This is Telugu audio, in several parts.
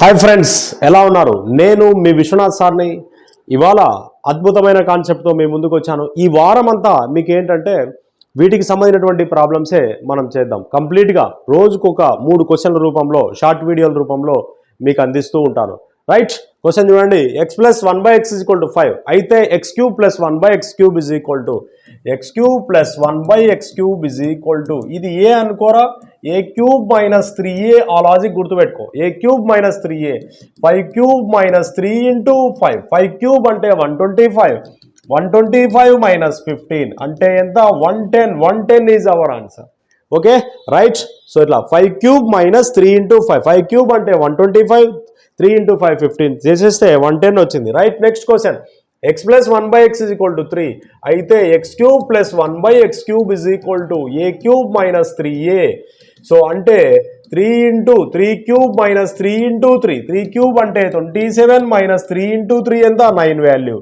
హాయ్ ఫ్రెండ్స్, ఎలా ఉన్నారు? నేను మీ విశ్వనాథ్ సార్ని. ఇవాళ అద్భుతమైన కాన్సెప్ట్తో మీ ముందుకు వచ్చాను. ఈ వారం అంతా మీకు ఏంటంటే వీటికి సంబంధించినటువంటి ప్రాబ్లమ్సే మనం చేద్దాం. కంప్లీట్గా రోజుకు ఒక 3 క్వశ్చన్ల రూపంలో, షార్ట్ వీడియోల రూపంలో మీకు అందిస్తూ ఉంటాను. రైట్, క్వశ్చన్ చూడండి. x plus 1/x is equal to 5 అయితే x cube plus 1/x cube is equal to x cube plus 1/x cube is equal to ఇది ఏ అనుకోరా, a క్యూబ్ మైనస్ 3a. ఆ లాజిక్ గుర్తుపెట్టుకో. a cube minus 3a, 5 cube minus 3 into 5. 5 cube అంటే 125, 125 మైనస్ 15 అంటే ఎంత? 110. 110 is our answer. Okay right. So ఇట్లా 5 క్యూబ్ మైనస్ 3 ఇంటూ 5. 5 క్యూబ్ అంటే 125, 3 ఇంటూ 5 15 చేసేస్తే 110 వచ్చింది. Right, next question. x plus 1/x is equal to 3 అయితే x cube plus 1/x cube is equal to a cube minus 3a. So అంటే 3 into 3 cube minus 3 into 3. 3 cube అంటే 27 మైనస్ 3 ఇంటూ 3 ఎంత? 9 వాల్యూ.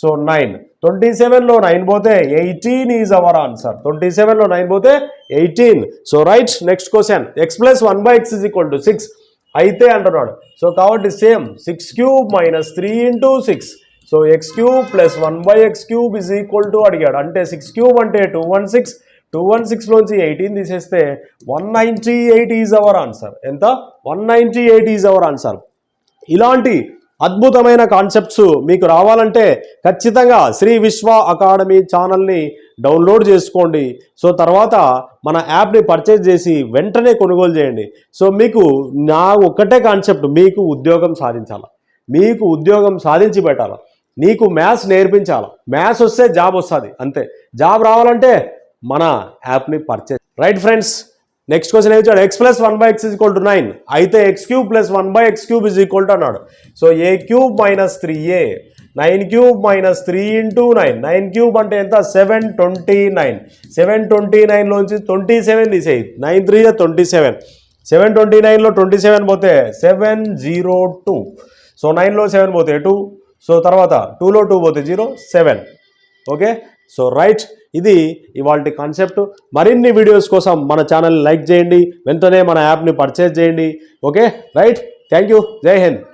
సో 9. 27లో 9 పోతే 18 ఈజ్ అవర్ ఆన్సర్. 27లో 9 పోతే 18. So right, next question. x plus 1/x is equal to 6 అయితే అంటున్నాడు. సో కాబట్టి same 6 cube minus 3 into 6. So x cube plus 1/x cube is equal to అడిగాడు. అంటే 6 క్యూబ్ అంటే 216, 216లోంచి 18 తీసేస్తే 198 ఈజ్ అవర్ ఆన్సర్. ఎంత? 198 ఈజ్ అవర్ ఆన్సర్. ఇలాంటి అద్భుతమైన కాన్సెప్ట్స్ మీకు రావాలంటే ఖచ్చితంగా శ్రీ విశ్వ అకాడమీ ఛానల్ని డౌన్లోడ్ చేసుకోండి. సో తర్వాత మన యాప్ని పర్చేజ్ చేసి వెంటనే కొనుగోలు చేయండి. సో మీకు నా ఒక్కటే కాన్సెప్ట్, మీకు ఉద్యోగం సాధించాలి, మీకు ఉద్యోగం సాధించి పెట్టాలి, నీకు మ్యాథ్స్ నేర్పించాలి. మ్యాథ్స్ వస్తే జాబ్ వస్తుంది, అంతే. జాబ్ రావాలంటే మన యాప్ని purchase. Right friends, next question ఏమి ఇచ్చాడు? x plus 1/x is equal to 9 అయితే x cube plus 1/x cube is equal to అన్నాడు. So a cube minus 3a, 9 cube minus 3 into 9. 9 cube అంటే ఎంత? 729. 729లోంచి 27 తీసేయి. 9 3 27. 729లో 27 పోతే 702. సో 9లో 7 పోతే 2. సో తర్వాత 2లో 2 పోతే 0, 7. ఓకే, సో రైట్, ఇది ఇవాల్టి కాన్సెప్ట్. మరిన్ని వీడియోస్ కోసం మన ఛానల్ లైక్ చేయండి, వెంటనే మన యాప్ని పర్చేజ్ చేయండి. ఓకే రైట్, థ్యాంక్ యూ, జై హింద్.